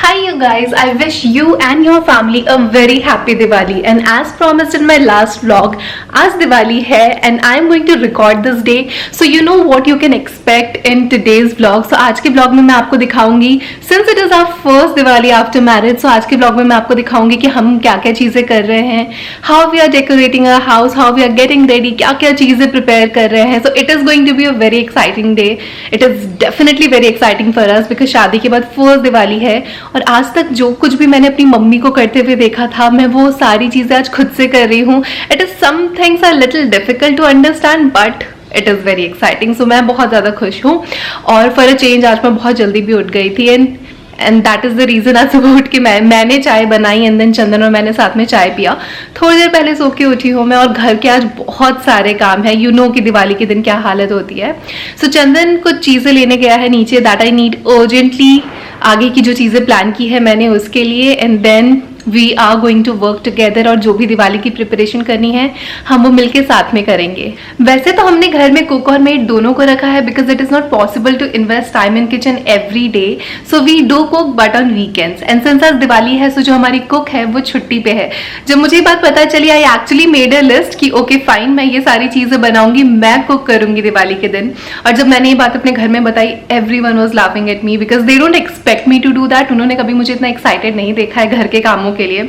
Hi you guys, I wish you and your family a very happy Diwali, and as promised in my last vlog, आज Diwali है and I am going to record this day, so you know what you can expect in today's vlog. So आज के vlog में मैं आपको दिखाऊंगी, since it is our first Diwali after marriage, so आज के vlog में मैं आपको दिखाऊंगी कि हम क्या क्या चीज़ें कर रहे हैं, how we are decorating our house, how we are getting ready, क्या क्या चीज़ें prepare कर रहे हैं. So it is going to be a very exciting day. It is definitely very exciting for us because शादी के बाद first दिवाली है और आज तक जो कुछ भी मैंने अपनी मम्मी को करते हुए देखा था, मैं वो सारी चीज़ें आज खुद से कर रही हूँ. It is some things are little difficult to understand but it is very exciting. So मैं बहुत ज़्यादा खुश हूँ और फॉर अ चेंज आज मैं बहुत जल्दी भी उठ गई थी and that is the reason आज सुबह उठ के मैंने चाय बनाई एंड देन चंदन और मैंने साथ में चाय पिया. थोड़ी देर पहले सो के उठी हूँ मैं और घर के आज बहुत सारे काम है. यू नो कि दिवाली के दिन क्या हालत होती है. सो चंदन कुछ चीज़ें लेने गया है नीचे दैट आई नीड अर्जेंटली. आगे की जो चीज़ें प्लान की है मैंने उसके लिए and then we are going to work together और जो भी दिवाली की प्रिपरेशन करनी है हम वो मिलके साथ में करेंगे. वैसे तो हमने घर में कुक और मेड दोनों को रखा है because it is not possible to invest time in kitchen every day. So we do cook but on weekends and since आज दिवाली है सो जो हमारी कुक है वो छुट्टी पे है. जब मुझे ये बात पता चली I actually made a list कि ओके फाइन मैं ये सारी चीज़ें बनाऊंगी, मैं कुक करूंगी दिवाली के दिन. और जब मैंने ये बात अपने घर में बताई everyone was laughing at me because they don't expect me to do that. उन्होंने कभी मुझे इतना एक्साइटेड नहीं देखा है घर के कामों के लिए.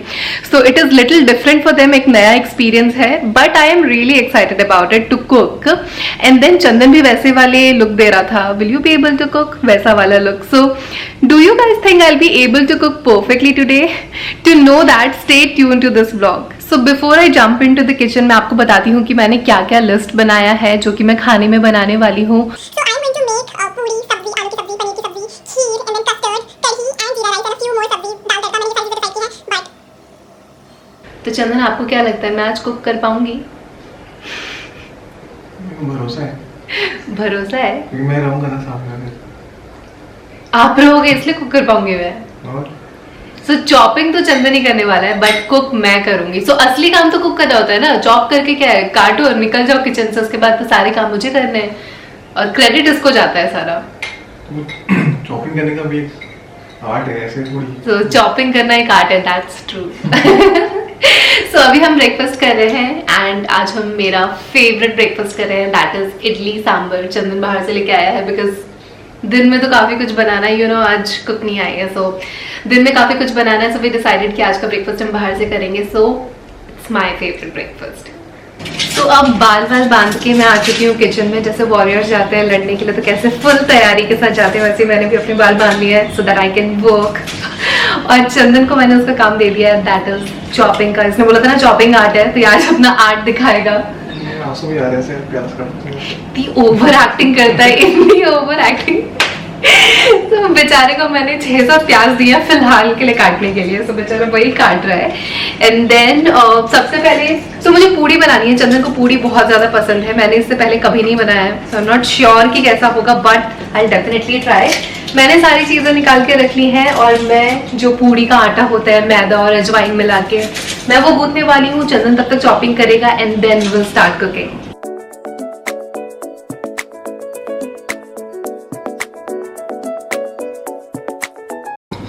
So it is little different for them. एक नया एक्सपीरियंस है but I am really excited about it to cook. And then Chandan भी वैसे वाले लुक दे रहा था, will you be able to cook, वैसा वाला look. So do you guys think I will be able to cook perfectly today? To know that stay tune to this vlog. So before I jump in to the kitchen मैं आपको बताती हूँ कि मैंने क्या क्या लिस्ट बनाया है जो कि मैं खाने में बनाने वाली हूँ. तो चंदन आपको क्या लगता है मैं आज कुक कर पाऊंगी? भरोसा है. भरोसा है? मैं रहूंगा ना सामने में. आप रहोगे इसलिए कुक कर पाऊंगी मैं. और सो चॉपिंग तो चंदन ही करने वाला है बट कुक मैं करूंगी. सो असली काम तो कुक करना होता है ना. चॉप करके क्या है, काटो और निकल जाओ किचन से. उसके बाद तो सारे काम मुझे करने हैं और क्रेडिट इसको जाता है सारा. चॉपिंग करने का भी आर्ट है ऐसे थोड़ी. तो चॉपिंग करना एक आर्ट है, दैट्स ट्रू. सो अभी हम ब्रेकफास्ट कर रहे हैं एंड आज हम मेरा फेवरेट ब्रेकफास्ट कर रहे हैं दैट इज इडली सांबर. चंदन बाहर से लेके आया है बिकॉज दिन में तो काफ़ी कुछ बनाना है. यू नो आज कुक नहीं आई है सो दिन में काफ़ी कुछ बनाना है. सो वी डिसाइडेड कि आज का ब्रेकफास्ट हम बाहर से करेंगे. So it's my favourite breakfast. तो अब बाल बांध के मैं आ चुकी हूँ किचन में. जैसे वॉरियर्स जाते हैं लड़ने के लिए तो कैसे फुल तैयारी के साथ जाते हैं वैसे मैंने भी अपने बाल बांध लिए हैं so that I can work. और चंदन को मैंने उसका काम दे दिया है दैट इज चॉपिंग का. इसने बोला था ना चॉपिंग आर्ट है तो आज अपना आर्ट दिखाएगा. आंसू भी आ रहे हैं प्यास का. इतनी ओवर एक्टिंग करता है, इतनी ओवर एक्टिंग. तो बेचारे को मैंने 600 प्याज दिया फिलहाल के लिए काटने के लिए. तो बेचारा वही काट रहा है. एंड देन सबसे पहले तो मुझे पूड़ी बनानी है. चंदन को पूड़ी बहुत ज़्यादा पसंद है. मैंने इससे पहले कभी नहीं बनाया है so I am not sure कि कैसा होगा बट आई डेफिनेटली ट्राई. मैंने सारी चीज़ें निकाल के रख ली हैं और मैं जो पूड़ी का आटा होता है मैदा और अजवाइन मिला के मैं वो गूंथने वाली हूँ. चंदन तब तक चॉपिंग करेगा and then will start cooking.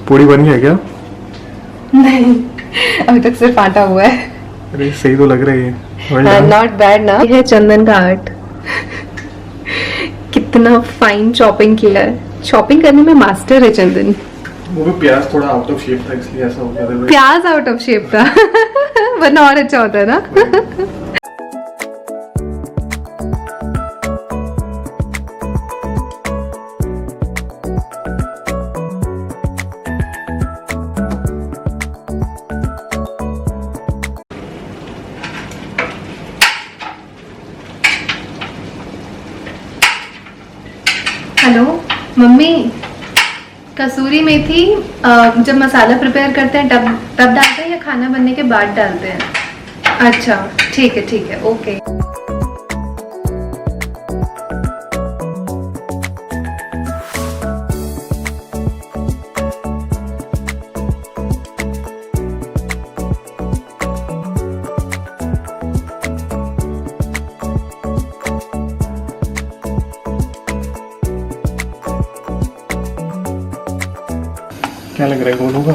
पूड़ी बन गया क्या? नहीं अभी तक सिर्फ आटा हुआ है. अरे सही तो लग रही है. नॉट बैड ना. ये है चंदन का आर्ट. कितना फाइन चॉपिंग किया है. चॉपिंग करने में मास्टर है चंदन. वो भी प्याज थोड़ा आउट ऑफ शेप था इसलिए ऐसा हो गया. प्याज आउट ऑफ शेप था वरना और अच्छा होता है ना. हेलो मम्मी, कसूरी मेथी जब मसाला प्रिपेयर करते हैं तब डालते हैं या खाना बनने के बाद डालते हैं? अच्छा ठीक है ओके. क्या लग रहा है, गोल होगा?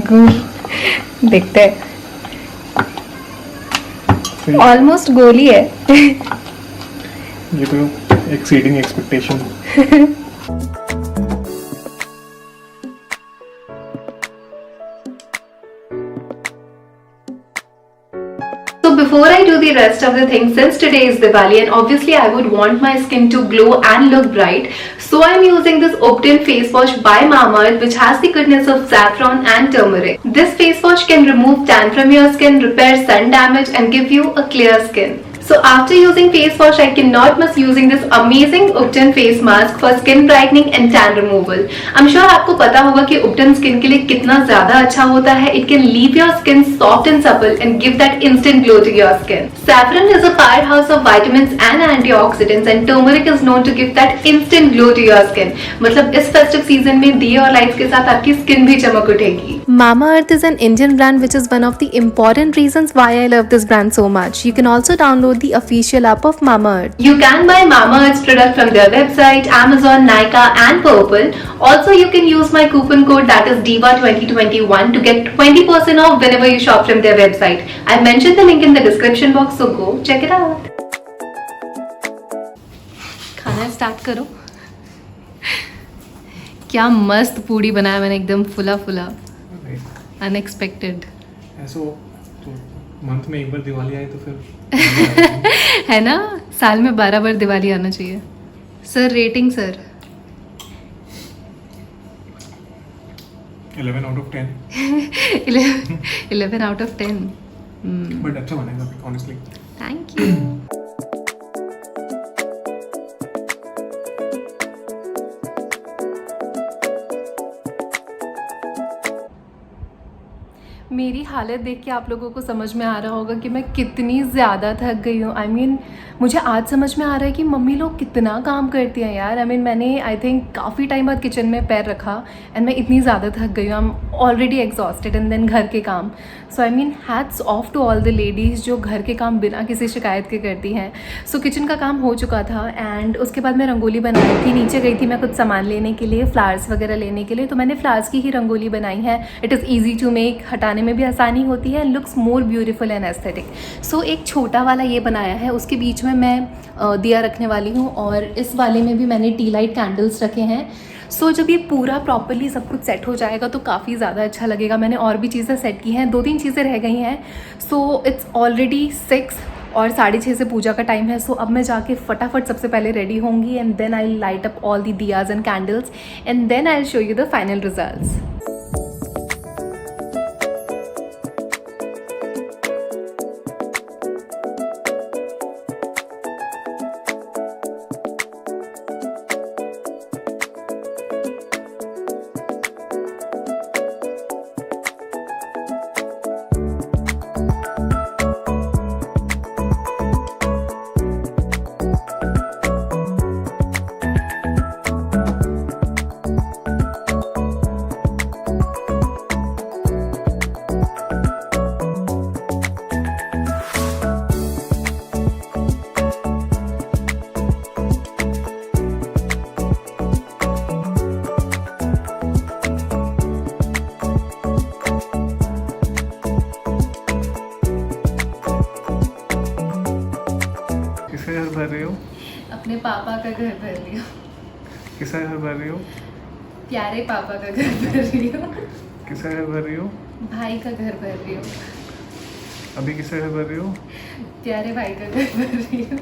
गोल देखते हैं, सही। ऑलमोस्ट गोल ही है। ये तो exceeding expectation. So before I do the rest of the things, since today is Diwali and obviously I would want my skin to glow and look bright, so I'm using this Obtain face wash by Mamaearth, which has the goodness of saffron and turmeric. This face wash can remove tan from your skin, repair sun damage and give you a clear skin. So after using face wash, I cannot miss using this amazing Upton face mask for skin brightening and tan removal. I'm sure आपको पता होगा कि Upton skin के लिए कितना ज़्यादा अच्छा होता है. It can leave your skin soft and supple and give that instant glow to your skin. Saffron is a powerhouse of vitamins and antioxidants and turmeric is known to give that instant glow to your skin. मतलब इस festive season में दिए और lights के साथ आपकी skin भी चमक उठेगी. Mamaearth is an Indian brand which is one of the important reasons why I love this brand so much. You can also download the official app of Mamaearth. You can buy Mamaearth's product from their website, Amazon, Nykaa and Purple. Also, you can use my coupon code that is DIVA2021 to get 20% off whenever you shop from their website. I've mentioned the link in the description box, so go check it out. खाना start करो. क्या मस्त पूड़ी बनाया मैंने, एकदम फुला फुला, unexpected. ऐसा हो तो मंथ में एक बार दिवाली आए तो फिर है ना, साल में 12 बार दिवाली आना चाहिए. Sir rating sir. 11 out of 10. 11 out of 10. But अच्छा बनेगा ऑनेस्टली. Thank you. मेरी हालत देख के आप लोगों को समझ में आ रहा होगा कि मैं कितनी ज़्यादा थक गई हूँ. I mean, मुझे आज समझ में आ रहा है कि मम्मी लोग कितना काम करती हैं यार. I mean, मैंने आई थिंक काफ़ी टाइम बाद किचन में पैर रखा एंड मैं इतनी ज़्यादा थक गई हूँ. I am already exhausted and then घर के काम. So I mean hats off to all the ladies जो घर के काम बिना किसी शिकायत के करती हैं. सो किचन का काम हो चुका था एंड उसके बाद मैं रंगोली बनाई थी. नीचे गई थी मैं कुछ सामान लेने के लिए, फ्लावर्स वगैरह लेने के लिए. तो मैंने फ्लावर्स की ही रंगोली बनाई है. It is easy to make, हटाने में भी आसानी होती है and looks more beautiful and aesthetic. So एक छोटा वाला ये बनाया है, उसके बीच में मैं दिया रखने वाली हूँ और इस वाले में भी मैंने टी लाइट कैंडल्स रखे हैं. सो जब ये पूरा प्रॉपरली सब कुछ सेट हो जाएगा तो काफ़ी ज़्यादा अच्छा लगेगा. मैंने और भी चीज़ें सेट की हैं, 2-3 चीज़ें रह गई हैं. सो इट्स ऑलरेडी 6 और 6:30 से पूजा का टाइम है. सो अब मैं जाके फटाफट सबसे पहले रेडी होंगी and then I light up all the diyas and candles and then I show you the final results. किसका घर भर रही हो? अपने पापा का घर भर रही हूँ. किसका घर भर रही हो? प्यारे पापा का घर भर रही हूँ. किसका घर भर रही हो? भाई का घर भर रही हूँ. अभी किसका घर भर रही हो? प्यारे भाई का घर भर रही हूँ.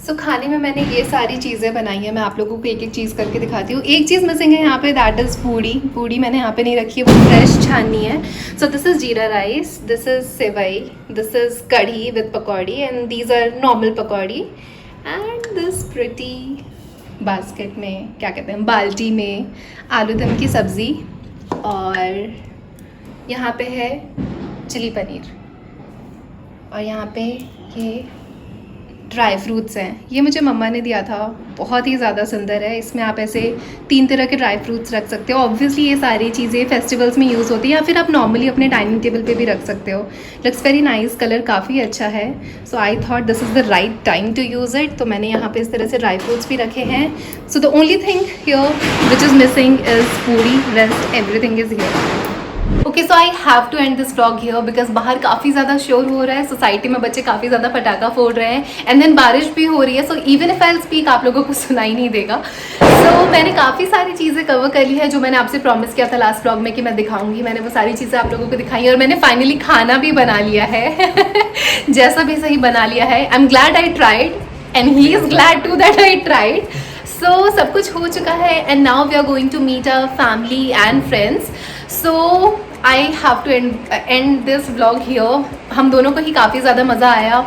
सो खाने में मैंने ये सारी चीज़ें बनाई हैं. मैं आप लोगों को एक एक चीज़ करके दिखाती हूँ. एक चीज़ मिसिंग है यहाँ पे, दैट इज़ पूड़ी. पूड़ी मैंने यहाँ पे नहीं रखी है, वो फ्रेश छाननी है. So this is jeera rice, this is sevai, this is kadhi with pakodi and these are normal pakodi and this pretty basket में, क्या कहते हैं, बाल्टी में आलू दम की सब्ज़ी और यहाँ पे है चिली पनीर और यहाँ पे ये ड्राई फ्रूट्स हैं, ये मुझे मम्मा ने दिया था, बहुत ही ज़्यादा सुंदर है। इसमें आप ऐसे 3 तरह के ड्राई फ्रूट्स रख सकते हो। ऑब्वियसली ये सारी चीज़ें फेस्टिवल्स में यूज़ होती हैं या फिर आप नॉर्मली अपने डाइनिंग टेबल पे भी रख सकते हो। लुक्स वेरी नाइस, कलर काफ़ी अच्छा है। So I thought this is the right time to use it. तो मैंने यहाँ पे इस तरह से ड्राई फ्रूट्स भी रखे हैं। So the only thing here which is missing is puri, rest everything is here. Okay, so I have to end this vlog here because बाहर काफ़ी ज़्यादा शोर हो रहा है, सोसाइटी में बच्चे काफ़ी ज़्यादा पटाखा फोड़ रहे हैं एंड देन बारिश भी हो रही है। So even if I speak आप लोगों को सुनाई नहीं देगा। सो मैंने काफ़ी सारी चीज़ें कवर कर ली है जो मैंने आपसे प्रॉमिस किया था लास्ट व्लॉग में कि मैं दिखाऊंगी। मैंने वो सारी चीज़ें आप लोगों को दिखाई और मैंने फाइनली खाना भी बना लिया है जैसा भी सही बना लिया है। I am glad I tried and he is glad to that I tried. So सब कुछ हो चुका है and now we are going to meet our family and friends. So I have to end this vlog here. हम दोनों को ही काफ़ी ज़्यादा मज़ा आया,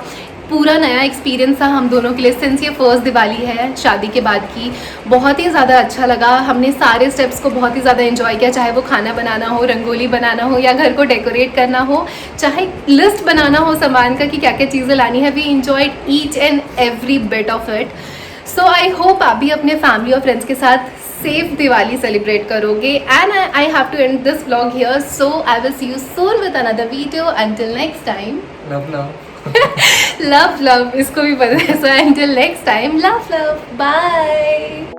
पूरा नया एक्सपीरियंस था हम दोनों के लिए सिंस ये फर्स्ट दिवाली है शादी के बाद की। बहुत ही ज़्यादा अच्छा लगा, हमने सारे स्टेप्स को बहुत ही ज़्यादा एंजॉय किया, चाहे वो खाना बनाना हो, रंगोली बनाना हो या घर को डेकोरेट करना हो, चाहे लिस्ट बनाना हो सामान का कि क्या क्या चीज़ें लानी है। We enjoyed each and every bit of it. So I hope आप भी अपने फैमिली और फ्रेंड्स के साथ सेफ दिवाली सेलिब्रेट करोगे and I have to end this vlog here. So I will see you soon with another video. Until next time, love love, इसको भी पता है। So until next time, love love, bye.